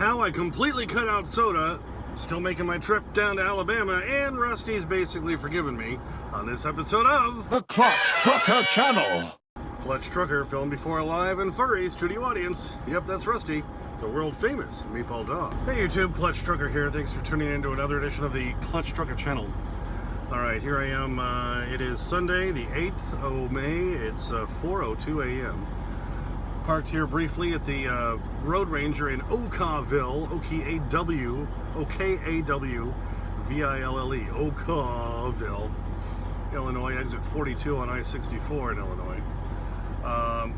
how I completely cut out soda, still making my trip down to Alabama, and Rusty's basically forgiven me on this episode of The Clutch Trucker Channel. Clutch Trucker, filmed before a live and furry studio audience. Yep, that's Rusty, the world famous meatball dog. Hey YouTube, Clutch Trucker here. Thanks for tuning in to another edition of the Clutch Trucker Channel. Alright, here I am. It is Sunday, the 8th of May. It's 4:02 a.m. Parked here briefly at the Road Ranger in Okawville, O-K-A-W-V-I-L-L-E, Okawville, Illinois, exit 42 on I-64 in Illinois. I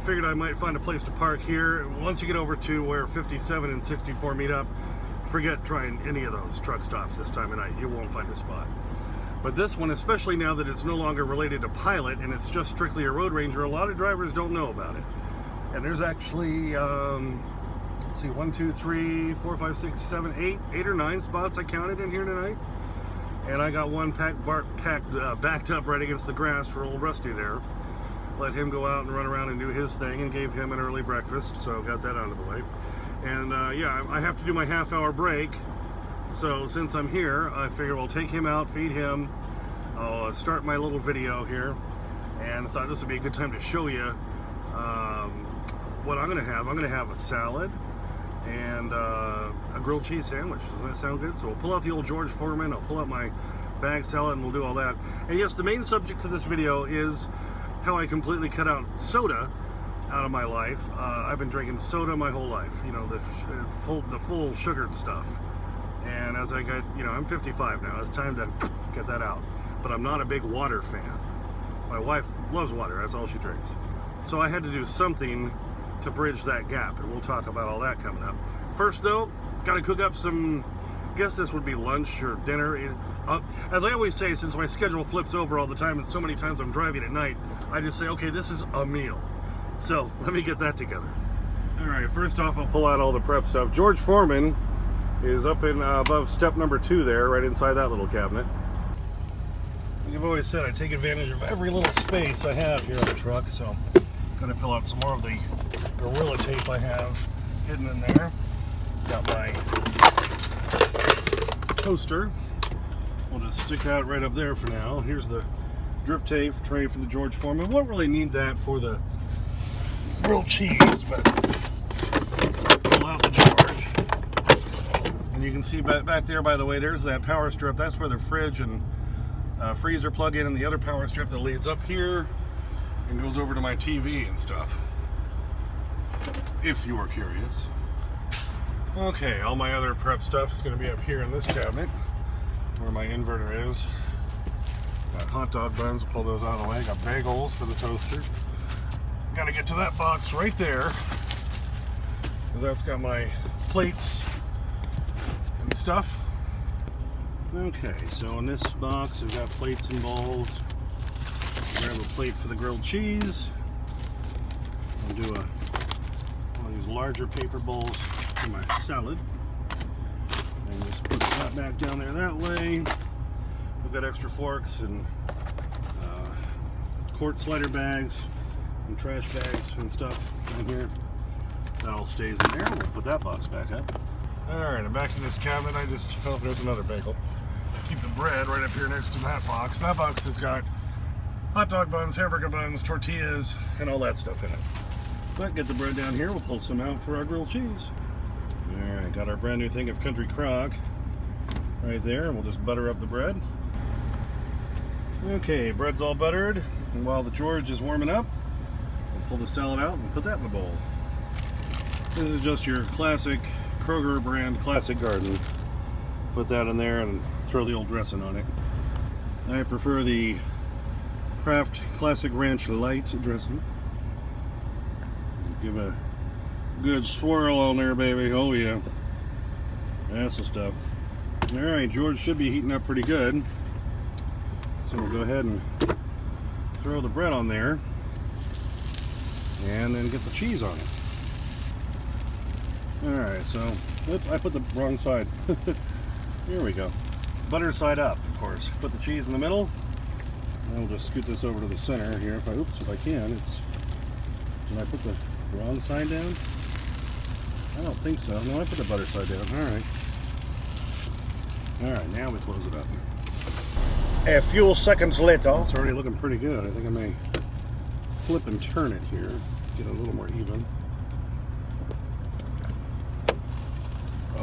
figured I might find a place to park here. Once you get over to where 57 and 64 meet up, forget trying any of those truck stops this time of night. You won't find a spot. But this one, especially now that it's no longer related to Pilot and it's just strictly a Road Ranger, a lot of drivers don't know about it. And there's actually, let's see, 1, 2, 3, 4, 5, 6, 7, 8 or 9 spots I counted in here tonight. And I got one backed up right against the grass for old Rusty there. Let him go out and run around and do his thing, and gave him an early breakfast, so got that out of the way. And yeah, I have to do my half-hour break. So since I'm here, I figure we'll take him out, feed him. I'll start my little video here, and I thought this would be a good time to show you what I'm gonna have. I'm gonna have a salad and a grilled cheese sandwich. Doesn't that sound good? So we'll pull out the old George Foreman, I'll pull out my bag salad, and we'll do all that. And yes, the main subject of this video is how I completely cut out soda out of my life. I've been drinking soda my whole life, you know, the full sugared stuff. And as I get, you know, I'm 55 now, it's time to get that out. But I'm not a big water fan. My wife loves water, that's all she drinks. So I had to do something to bridge that gap, and we'll talk about all that coming up. First though, gotta cook up some, I guess this would be lunch or dinner. As I always say, since my schedule flips over all the time and so many times I'm driving at night, I just say, okay, this is a meal. So let me get that together. All right, first off, I'll pull out all the prep stuff. George Foreman is up in above step number 2 there, right inside that little cabinet. Like I've always said, I take advantage of every little space I have here on the truck, so I'm gonna pull out some more of the Gorilla Tape I have hidden in there. Got my toaster. We'll just stick that right up there for now. Here's the drip tape tray for the George Foreman. Won't really need that for the grilled cheese, but pull out the George. And you can see back there, by the way, there's that power strip. That's where the fridge and freezer plug in, and the other power strip that leads up here and goes over to my TV and stuff, if you were curious. Okay, all my other prep stuff is going to be up here in this cabinet where my inverter is. Got hot dog buns, pull those out of the way. Got bagels for the toaster. Got to get to that box right there. That's got my plates and stuff. Okay, so in this box I've got plates and bowls. Grab a plate for the grilled cheese. I'll do one of these larger paper bowls for my salad. And just put that back down there that way. We've got extra forks and quart slider bags and trash bags and stuff in here. That all stays in there. We'll put that box back up. Alright, I'm back in this cabinet. Oh, there's another bagel. Keep the bread right up here next to that box. That box has got hot dog buns, hamburger buns, tortillas, and all that stuff in it. But get the bread down here. We'll pull some out for our grilled cheese. Alright, got our brand new thing of Country Crock right there, and we'll just butter up the bread. Okay, bread's all buttered, and while the George is warming up, we'll pull the salad out and put that in the bowl. This is just your classic Kroger brand Classic Garden. Put that in there and throw the old dressing on it. I prefer the Kraft Classic Ranch Light dressing. Give a good swirl on there, baby. Oh yeah, that's the stuff. All right, George should be heating up pretty good, so we'll go ahead and throw the bread on there and then get the cheese on it. All right, so oops, I put the wrong side. Here we go. Butter side up, of course. Put the cheese in the middle. And I'll just scoot this over to the center here. If I can. Did I put the wrong side down? I don't think so. No, I put the butter side down. Alright, now we close it up. A few seconds later. It's already looking pretty good. I think I may flip and turn it here. Get it a little more even.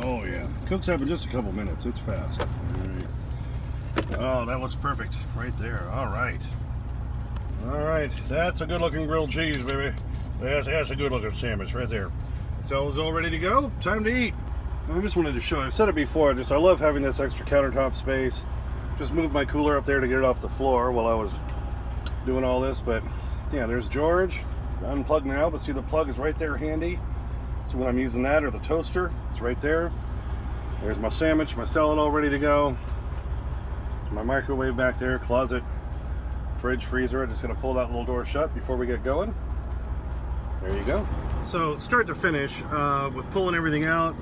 Oh yeah. Cooks up in just a couple minutes. It's fast. Alright. Oh, that looks perfect right there. Alright. Alright. That's a good looking grilled cheese, baby. That's a good looking sandwich right there. So it's all ready to go. Time to eat. I just wanted to show you. I've said it before. I love having this extra countertop space. Just moved my cooler up there to get it off the floor while I was doing all this. But yeah, there's George. Unplugged now, but see the plug is right there handy. So when I'm using that or the toaster, it's right there. There's my sandwich, my salad all ready to go. My microwave back there, closet, fridge, freezer. I'm just gonna pull that little door shut before we get going. There you go. So start to finish, with pulling everything out,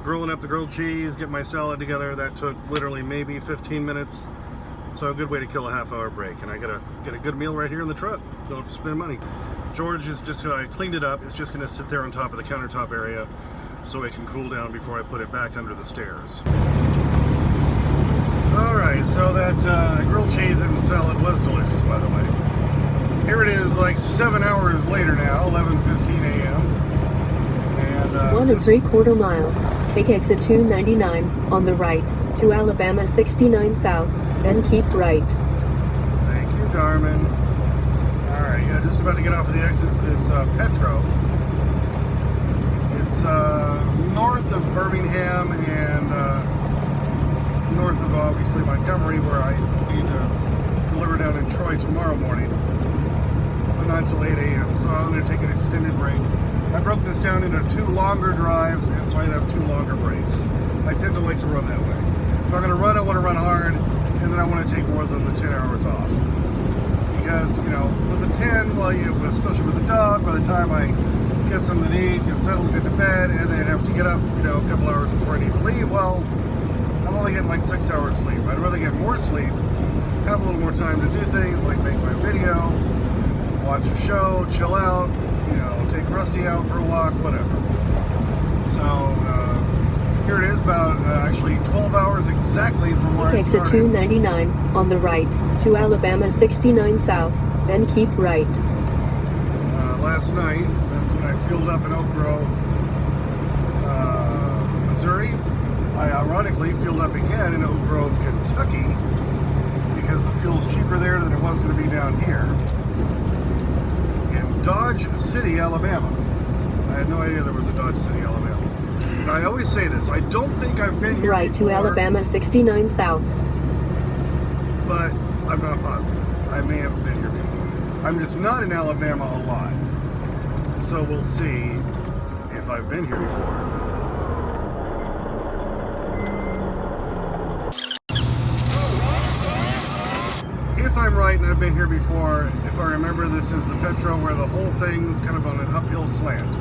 grilling up the grilled cheese, get my salad together. That took literally maybe 15 minutes. So a good way to kill a half-hour break. And I gotta get a good meal right here in the truck. Don't have to spend money. George is just, I cleaned it up. It's just gonna sit there on top of the countertop area so it can cool down before I put it back under the stairs. All right, so that grilled cheese and salad was delicious, by the way. Here it is, like 7 hours later now, 11:15 a.m. And 1 3/4 miles. Take exit 299 on the right to Alabama 69 South, then keep right. Thank you, Darman. All right, yeah, just about to get off of the exit for this Petro. It's north of Birmingham and north of obviously Montgomery, where I need to deliver down in Troy tomorrow morning, but not until 8 a.m. So I'm going to take an extended break. I broke this down into 2 longer drives, and so I'd have 2 longer breaks. I tend to like to run that way. If I'm going to run, I want to run hard, and then I want to take more than the 10 hours off. Because, you know, with the 10, well, especially with the dog, by the time I get something to eat, get settled, get to bed, and then have to get up, you know, a couple hours before I need to leave, well, I'm only getting like 6 hours sleep. I'd rather get more sleep, have a little more time to do things like make my video, watch a show, chill out, you know, take Rusty out for a walk, whatever. So here it is, about actually 12 hours exactly from where I Exit started. 299 on the right to Alabama 69 South, then keep right. Last night, that's when I fueled up in Oak Grove, Missouri. I ironically fueled up again in Oak Grove, Kentucky, because the fuel's cheaper there than it was going to be down here. In Dodge City, Alabama. I had no idea there was a Dodge City, Alabama. And I always say this, I don't think I've been here Right before, to Alabama 69 South. but I'm not positive. I may have been here before. I'm just not in Alabama a lot. So we'll see if I've been here before. If I'm right and I've been here before, if I remember, this is the Petro where the whole thing's kind of on an uphill slant.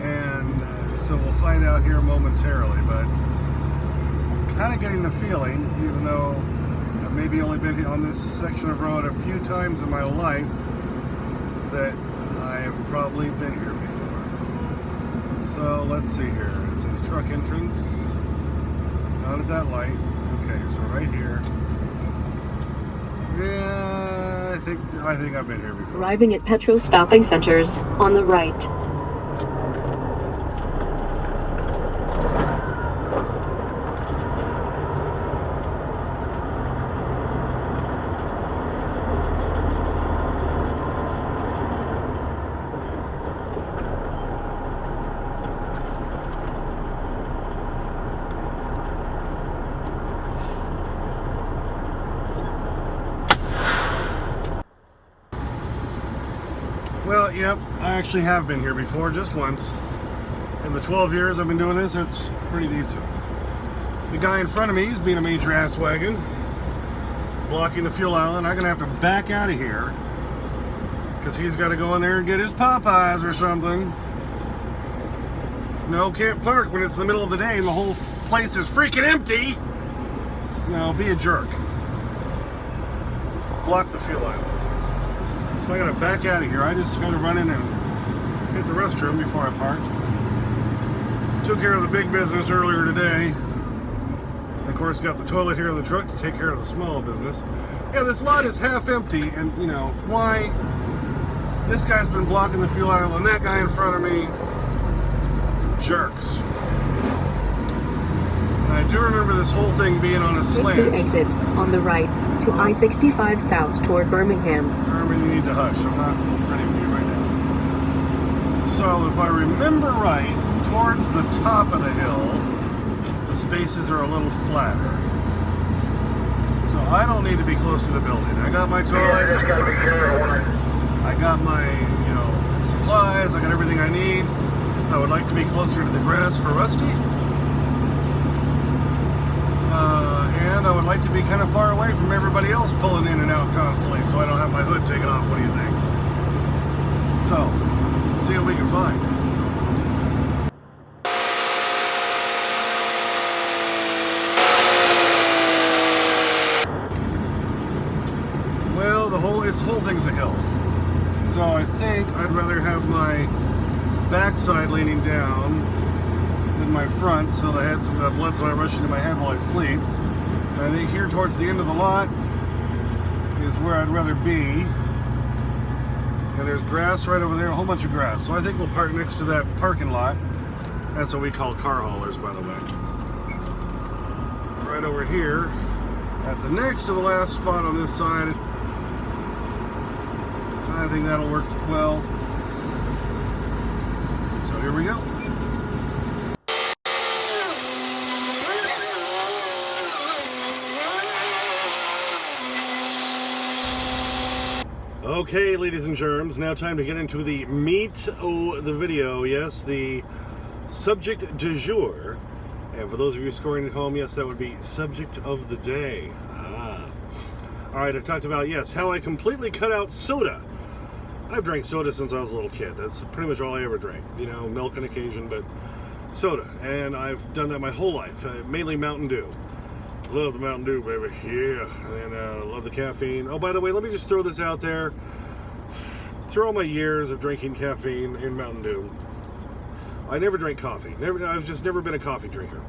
And so we'll find out here momentarily, but kind of getting the feeling, even though I've maybe only been on this section of road a few times in my life, that I have probably been here before. So let's see here. It says truck entrance. Not at that light. Okay, so right here. Yeah, I think I've been here before. Arriving at Petro Stopping Centers on the right. Well, yep, I actually have been here before, just once. In the 12 years I've been doing this, it's pretty decent. The guy in front of me is being a major ass wagon, blocking the fuel island. I'm gonna have to back out of here because he's got to go in there and get his Popeyes or something. No, can't park when it's the middle of the day and the whole place is freaking empty. No, be a jerk. Block the fuel island. So I gotta back out of here. I just gotta run in and hit the restroom before I park. Took care of the big business earlier today. Of course, got the toilet here in the truck to take care of the small business. Yeah, this lot is half empty, and you know why? This guy's been blocking the fuel aisle, and that guy in front of me, jerks. And I do remember this whole thing being on a Take slant. the exit on the right to I-65 south toward Birmingham. Herman, you need to hush. I'm not ready for you right now. So, if I remember right, towards the top of the hill, the spaces are a little flatter. So I don't need to be close to the building. I got my toilet. I got my, supplies. I got everything I need. I would like to be closer to the grass for Rusty. And I would like to be kind of far away from everybody else pulling in and out constantly, so I don't have my hood taken off. What do you think? So, let's see what we can find. Well, the whole thing's a hill. So I think I'd rather have my backside leaning down than my front, so the head's blood's not rushing to my head while I sleep. And I think here towards the end of the lot is where I'd rather be. And there's grass right over there, a whole bunch of grass. So I think we'll park next to that parking lot. That's what we call car haulers, by the way. Right over here, at the next to the last spot on this side. I think that'll work well. So here we go. Okay, ladies and germs, now time to get into the meat of the video. Yes, the subject du jour. And for those of you scoring at home, yes, that would be subject of the day. All right, I've talked about, yes, how I completely cut out soda. I've drank soda since I was a little kid. That's pretty much all I ever drank. Milk on occasion, but soda. And I've done that my whole life, mainly Mountain Dew. Love the Mountain Dew, baby. Yeah. And love the caffeine. Oh, by the way, let me just throw this out there. Through all my years of drinking caffeine in Mountain Dew, I never drank coffee. I've just never been a coffee drinker.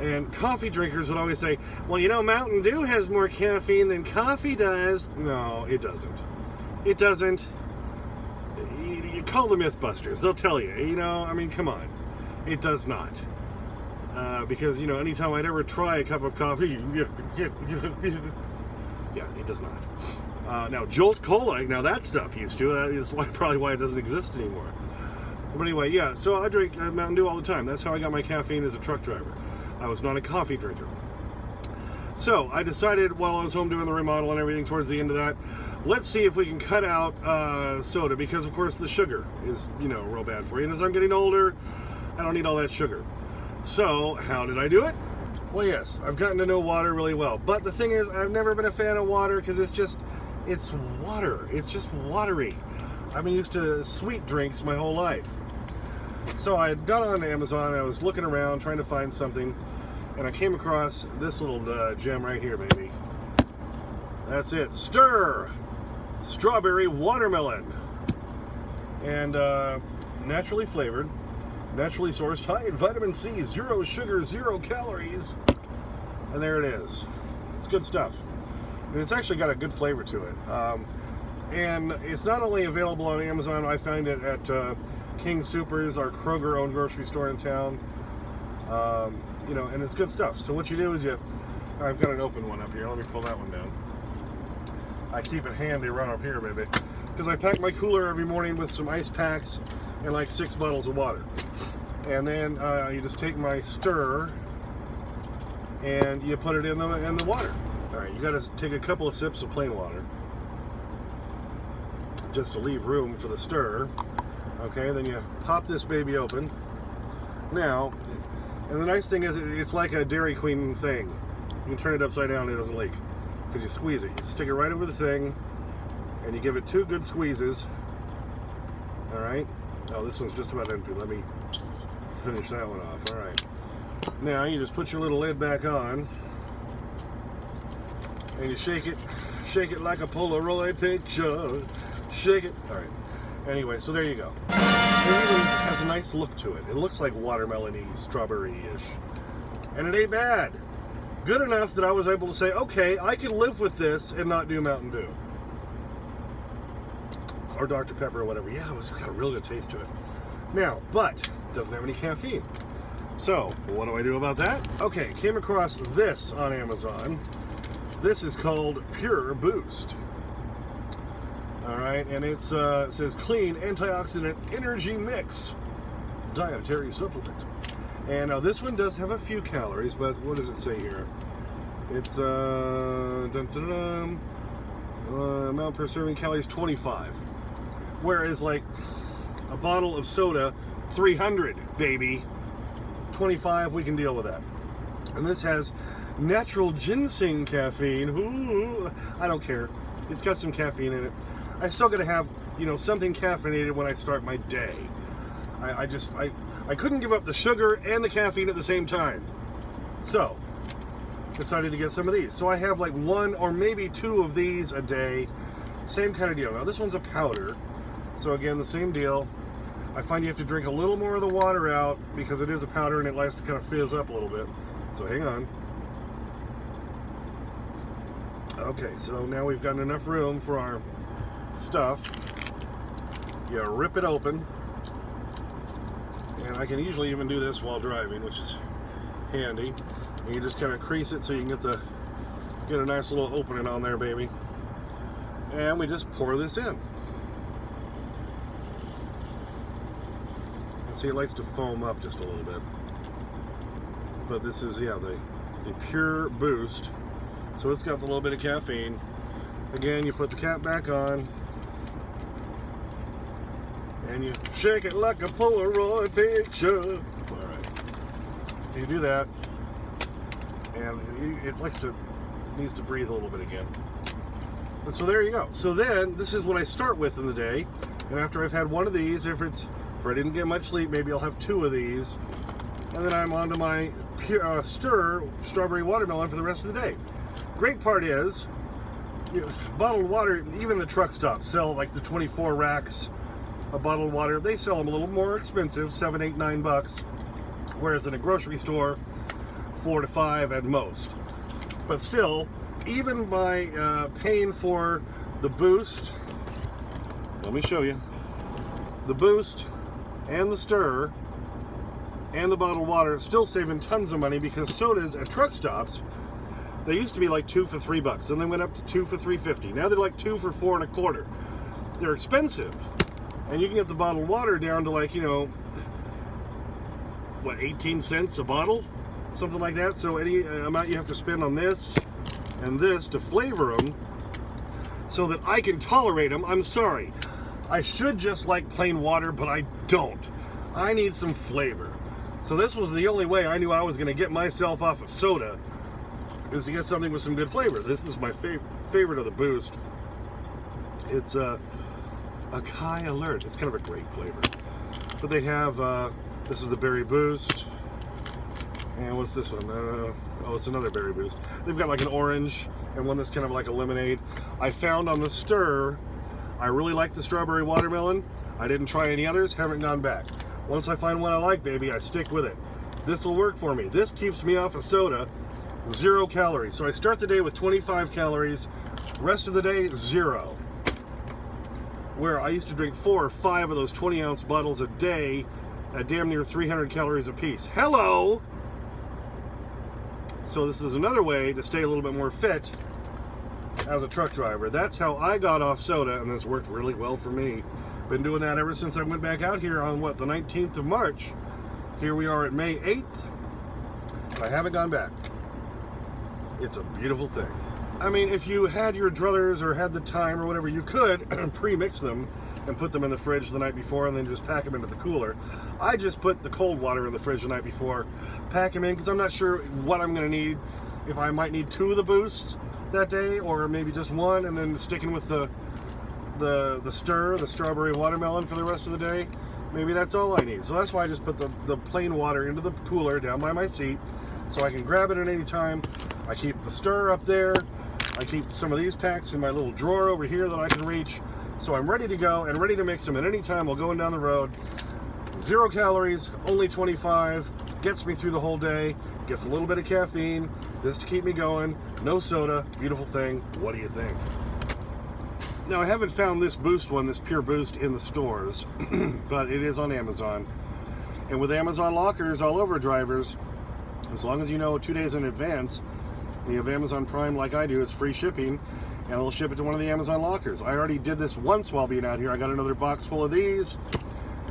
And coffee drinkers would always say, well, Mountain Dew has more caffeine than coffee does. No, it doesn't. It doesn't. You call the Mythbusters. They'll tell you. Come on. It does not. Because, anytime I'd ever try a cup of coffee, yeah, it does not. Now, Jolt Cola, now that stuff used to. That is probably why it doesn't exist anymore. But anyway, yeah, so I drink Mountain Dew all the time. That's how I got my caffeine as a truck driver. I was not a coffee drinker. So I decided while I was home doing the remodel and everything towards the end of that, let's see if we can cut out soda, because of course the sugar is, real bad for you. And as I'm getting older, I don't need all that sugar. So how did I do it? Well, yes, I've gotten to know water really well. But the thing is, I've never been a fan of water because it's water. It's just watery. I've been used to sweet drinks my whole life. So I got on Amazon, I was looking around trying to find something, and I came across this little gem right here, baby. That's it. Stur! Strawberry watermelon. And naturally flavored, naturally sourced, high in vitamin C, 0 sugar, 0 calories. And there it is. It's good stuff. And it's actually got a good flavor to it. And it's not only available on Amazon, I find it at King Soopers, our Kroger-owned grocery store in town. And it's good stuff. So what you do is I've got an open one up here. Let me pull that one down. I keep it handy right up here, baby. Because I pack my cooler every morning with some ice packs and like 6 bottles of water. And then you just take my Stur and you put it in the water. All right, you got to take a couple of sips of plain water just to leave room for the Stur. Okay, then you pop this baby open. Now, and the nice thing is it's like a Dairy Queen thing. You can turn it upside down and it doesn't leak because you squeeze it. You stick it right over the thing and you give it 2 good squeezes. All right. Oh, this one's just about empty. Let me finish that one off. All right. Now you just put your little lid back on and you shake it like a Polaroid picture. Shake it. All right. Anyway, so there you go. It even has a nice look to it. It looks like watermelon-y, strawberry-ish. And it ain't bad. Good enough that I was able to say, okay, I can live with this and not do Mountain Dew. Or Dr. Pepper or whatever. Yeah, it's got a real good taste to it. Now, but it doesn't have any caffeine. So, what do I do about that? Okay, came across this on Amazon. This is called Pure Boost. Alright, and it says clean antioxidant energy mix dietary supplement. And now this one does have a few calories, but what does it say here? It's amount per serving calories 25. Whereas like a bottle of soda, 300, baby. 25, we can deal with that. And this has natural ginseng caffeine. Ooh, I don't care. It's got some caffeine in it. I still gotta have, something caffeinated when I start my day. I couldn't give up the sugar and the caffeine at the same time. So, decided to get some of these. So I have like one or maybe two of these a day. Same kind of deal. Now this one's a powder. So again, the same deal. I find you have to drink a little more of the water out because it is a powder and it likes to kind of fizz up a little bit. So hang on. Okay, so now we've got enough room for our stuff. You rip it open. And I can usually even do this while driving, which is handy. And you just kind of crease it so you can get a nice little opening on there, baby. And we just pour this in. And see, it likes to foam up just a little bit. But this is, yeah, the Pure Boost. So it's got a little bit of caffeine. Again, you put the cap back on. And you shake it like a Polaroid picture. All right. You do that. And it needs to breathe a little bit again. And so there you go. So then, this is what I start with in the day. And after I've had one of these, if I didn't get much sleep, maybe I'll have two of these. And then I'm on to my Stur strawberry watermelon for the rest of the day. Great part is, bottled water, even the truck stops sell like the 24 racks of bottled water. They sell them a little more expensive, $7, $8, $9. Whereas in a grocery store, $4 to $5 at most. But still, even by paying for the Boost, let me show you, the Boost and the Stur and the bottled water, still saving tons of money because sodas at truck stops, they used to be like 2 for $3. Then they went up to 2 for $3.50. Now they're like 2 for $4 1/4. They're expensive. And you can get the bottled water down to like, what, 18 cents a bottle? Something like that. So any amount you have to spend on this and this to flavor them so that I can tolerate them. I'm sorry. I should just like plain water, but I don't. I need some flavor. So this was the only way I knew I was going to get myself off of soda, is to get something with some good flavor. This is my favorite of the Boost. It's Acai Alert. It's kind of a great flavor. But they have, this is the Berry Boost. And what's this one? Oh, it's another Berry Boost. They've got like an orange and one that's kind of like a lemonade. I found on the Stur, I really like the strawberry watermelon. I didn't try any others, haven't gone back. Once I find one I like, baby, I stick with it. This will work for me. This keeps me off of soda. 0 calories. So I start the day with 25 calories. Rest of the day, 0. Where I used to drink 4 or 5 of those 20-ounce bottles a day at damn near 300 calories a piece. Hello! So this is another way to stay a little bit more fit as a truck driver. That's how I got off soda, and this worked really well for me. Been doing that ever since I went back out here on, what, the 19th of March. Here we are at May 8th. I haven't gone back. It's a beautiful thing. I mean, if you had your druthers or had the time or whatever, you could pre-mix them and put them in the fridge the night before and then just pack them into the cooler. I just put the cold water in the fridge the night before, pack them in, because I'm not sure what I'm going to need. If I might need 2 of the Boosts that day, or maybe just 1, and then sticking with the Stur, the strawberry watermelon for the rest of the day. Maybe that's all I need. So that's why I just put the plain water into the cooler down by my seat, so I can grab it at any time. I keep the Stur up there. I keep some of these packs in my little drawer over here that I can reach. So I'm ready to go and ready to mix them at any time while going down the road. 0 calories, only 25, gets me through the whole day, gets a little bit of caffeine, just to keep me going, no soda, beautiful thing. What do you think? Now, I haven't found this Boost one, this Pure Boost, in the stores, but it is on Amazon. And with Amazon lockers all over drivers, as long as you know 2 days in advance, and you have Amazon Prime like I do, it's free shipping, and they'll ship it to one of the Amazon lockers. I already did this once while being out here. I got another box full of these,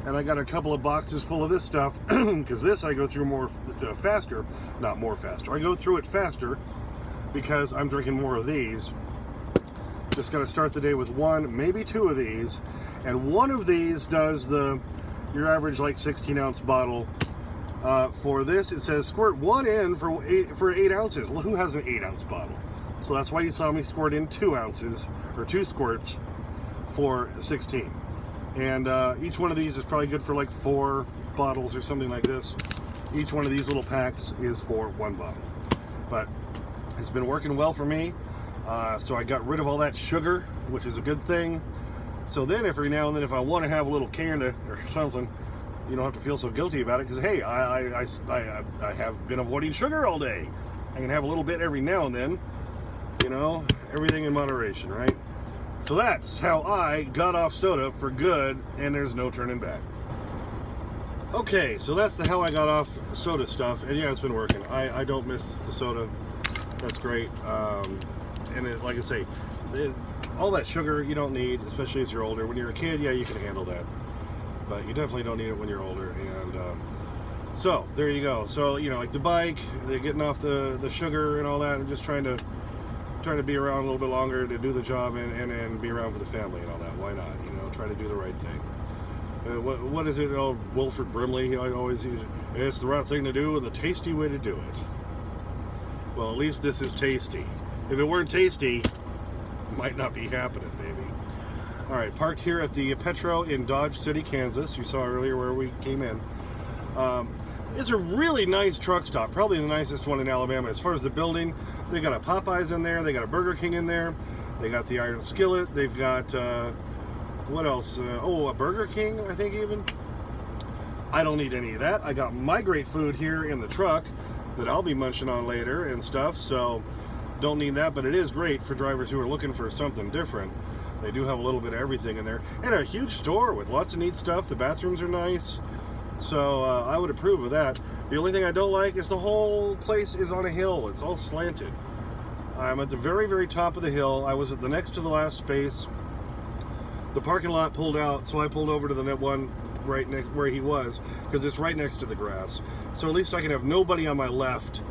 and I got a couple of boxes full of this stuff, because this I go through more faster, not more faster. I go through it faster because I'm drinking more of these. Just got to start the day with 1, maybe 2 of these, and one of these does your average like 16-ounce bottle. For this, it says squirt 1 in for 8 ounces. Well, who has an 8-ounce bottle? So that's why you saw me squirt in 2 ounces or 2 squirts for 16. And each one of these is probably good for like 4 bottles or something like this. Each one of these little packs is for 1 bottle. But it's been working well for me. So I got rid of all that sugar, which is a good thing. So then every now and then, if I want to have a little candy or something, you don't have to feel so guilty about it, because hey, I have been avoiding sugar all day. I can have a little bit every now and then, you know, everything in moderation, right? So that's how I got off soda for good, and there's no turning back. Okay, so that's the how I got off soda stuff, and yeah, it's been working. I don't miss the soda. That's great. And it, like I say, all that sugar you don't need, especially as you're older. When you're a kid, yeah, you can handle that, but you definitely don't need it when you're older. And so there you go. So, you know, like the bike, they're getting off the sugar and all that, and just trying to be around a little bit longer to do the job and be around for the family and all that. Why not? You know, try to do the right thing. What is it? Oh, Wilford Brimley, I always use it. It's the right thing to do and the tasty way to do it. Well, at least this is tasty. If it weren't tasty, it might not be happening, baby. All right, parked here at the Petro in Dodge City, Kansas. You saw earlier where we came in. It's a really nice truck stop, probably the nicest one in Alabama. As far as the building, they got a Popeyes in there, they got a Burger King in there, they got the Iron Skillet, they've got, what else? A Burger King, I think even. I don't need any of that. I got my great food here in the truck that I'll be munching on later and stuff, so don't need that, but it is great for drivers who are looking for something different. They do have a little bit of everything in there, and a huge store with lots of neat stuff. The bathrooms are nice, so I would approve of that. The only thing I don't like is the whole place is on a hill. It's all slanted. I'm at the very, very top of the hill. I was at the next to the last space. The parking lot pulled out, so I pulled over to the one right next where he was, because it's right next to the grass. So at least I can have nobody on my left.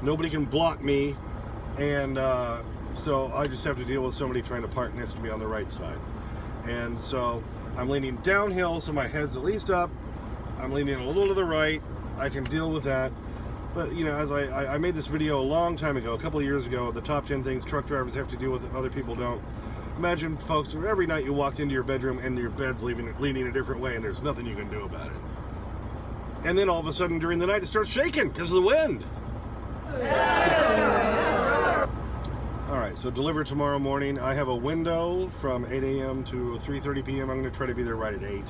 Nobody can block me. And so I just have to deal with somebody trying to park next to me on the right side. And so I'm leaning downhill, so my head's at least up. I'm leaning a little to the right. I can deal with that. But, you know, as I made this video a long time ago, a couple of years ago, the top 10 things truck drivers have to deal with that other people don't. Imagine, folks, every night you walked into your bedroom and your bed's leaning a different way, and there's nothing you can do about it. And then all of a sudden during the night it starts shaking because of the wind. Alright, so deliver tomorrow morning. I have a window from 8 a.m. to 3:30 p.m. I'm going to try to be there right at 8.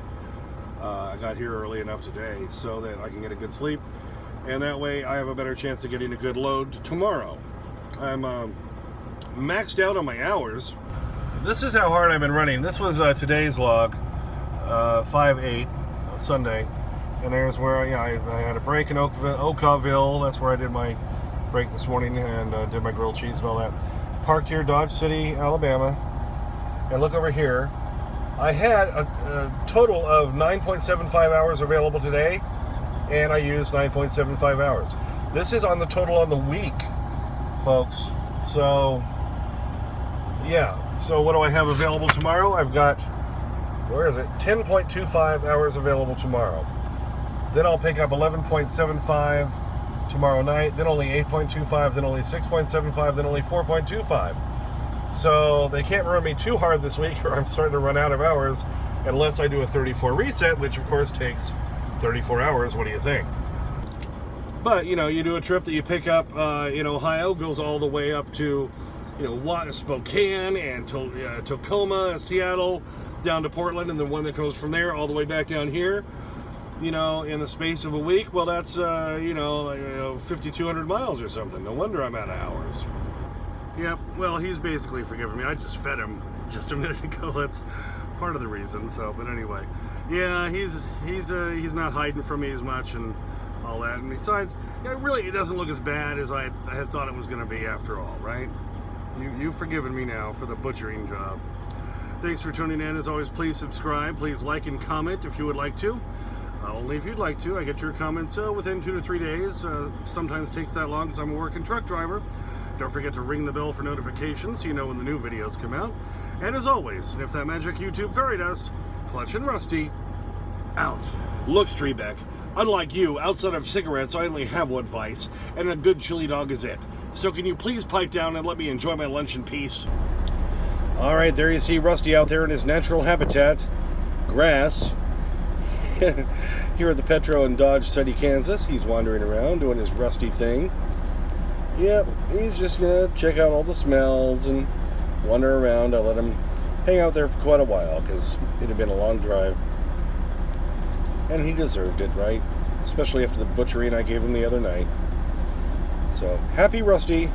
I got here early enough today so that I can get a good sleep. And that way I have a better chance of getting a good load tomorrow. I'm maxed out on my hours. This is how hard I've been running. This was today's log, 5/8, Sunday. And there's where I had a break in Oakville. That's where I did my break this morning and did my grilled cheese and all that. Parked here, Dodge City, Alabama. And look over here. I had a total of 9.75 hours available today, and I used 9.75 hours. This is on the total on the week, folks. So, yeah. So what do I have available tomorrow? I've got, where is it? 10.25 hours available tomorrow. Then I'll pick up 11.75 tomorrow night, then only 8.25, then only 6.75, then only 4.25. So they can't run me too hard this week or I'm starting to run out of hours unless I do a 34 reset, which of course takes 34 hours. What do you think? But, you know, you do a trip that you pick up in Ohio, goes all the way up to, you know, Spokane and Tacoma, Seattle, down to Portland, and the one that goes from there all the way back down here. you know, in the space of a week, well, that's, you know, like, 5,200 miles or something. No wonder I'm out of hours. Yep, well, he's basically forgiven me. I just fed him just a minute ago. That's part of the reason. So, but anyway, yeah, he's not hiding from me as much and all that. And besides, yeah, really, it doesn't look as bad as I had thought it was going to be after all, right? You've forgiven me now for the butchering job. Thanks for tuning in. As always, please subscribe. Please like and comment if you would like to. Only if you'd like to. I get your comments within 2 to 3 days. Sometimes takes that long because I'm a working truck driver. Don't forget to ring the bell for notifications so you know when the new videos come out. And as always, sniff that magic YouTube fairy dust. Clutch and Rusty, out. Look, Strebeck, unlike you, outside of cigarettes, I only have one vice, and a good chili dog is it. So can you please pipe down and let me enjoy my lunch in peace? All right, there you see Rusty out there in his natural habitat, grass. Here at the Petro in Dodge City, Kansas, he's wandering around doing his Rusty thing. Yep, he's just gonna check out all the smells and wander around. I let him hang out there for quite a while because it had been a long drive. And he deserved it, right? Especially after the butchering I gave him the other night. So, happy Rusty.